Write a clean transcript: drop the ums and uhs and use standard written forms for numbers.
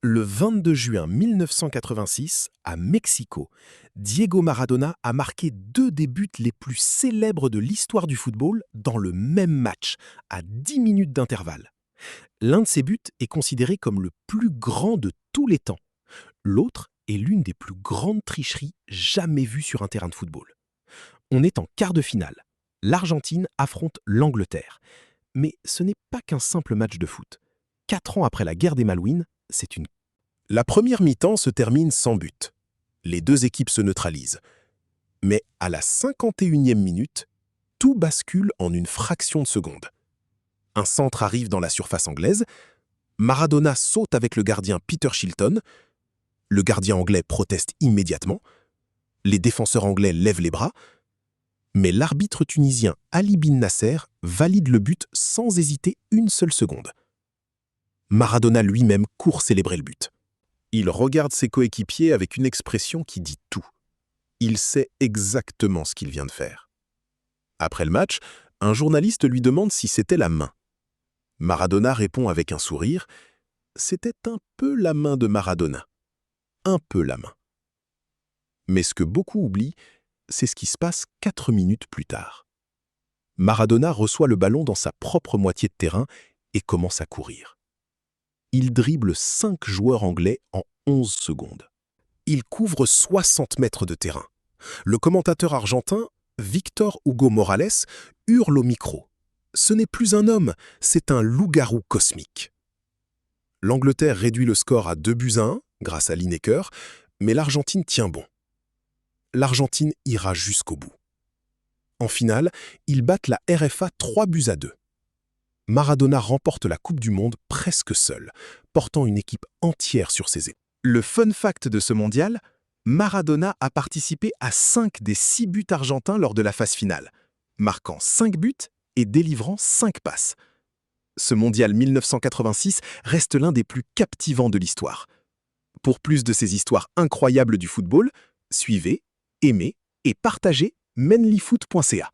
Le 22 juin 1986, à Mexico, Diego Maradona a marqué deux des buts les plus célèbres de l'histoire du football dans le même match, à 10 minutes d'intervalle. L'un de ces buts est considéré comme le plus grand de tous les temps. L'autre est l'une des plus grandes tricheries jamais vues sur un terrain de football. On est en quart de finale. L'Argentine affronte l'Angleterre. Mais ce n'est pas qu'un simple match de foot. 4 ans après la guerre des Malouines, c'est une... La première mi-temps se termine sans but. Les deux équipes se neutralisent. Mais à la 51e minute, tout bascule en une fraction de seconde. Un centre arrive dans la surface anglaise. Maradona saute avec le gardien Peter Shilton. Le gardien anglais proteste immédiatement. Les défenseurs anglais lèvent les bras. Mais l'arbitre tunisien Ali Bin Nasser valide le but sans hésiter une seule seconde. Maradona lui-même court célébrer le but. Il regarde ses coéquipiers avec une expression qui dit tout. Il sait exactement ce qu'il vient de faire. Après le match, un journaliste lui demande si c'était la main. Maradona répond avec un sourire. C'était un peu la main de Maradona. Un peu la main. Mais ce que beaucoup oublient, c'est ce qui se passe 4 minutes plus tard. Maradona reçoit le ballon dans sa propre moitié de terrain et commence à courir. Il dribble 5 joueurs anglais en 11 secondes. Il couvre 60 mètres de terrain. Le commentateur argentin, Victor Hugo Morales, hurle au micro. Ce n'est plus un homme, c'est un loup-garou cosmique. L'Angleterre réduit le score à 2-1 grâce à Lineker, mais l'Argentine tient bon. L'Argentine ira jusqu'au bout. En finale, ils battent la RFA 3-2. Maradona remporte la Coupe du Monde presque seul, portant une équipe entière sur ses épaules. Le fun fact de ce mondial, Maradona a participé à 5 des 6 buts argentins lors de la phase finale, marquant 5 buts et délivrant 5 passes. Ce mondial 1986 reste l'un des plus captivants de l'histoire. Pour plus de ces histoires incroyables du football, suivez, aimez et partagez menlifoot.ca.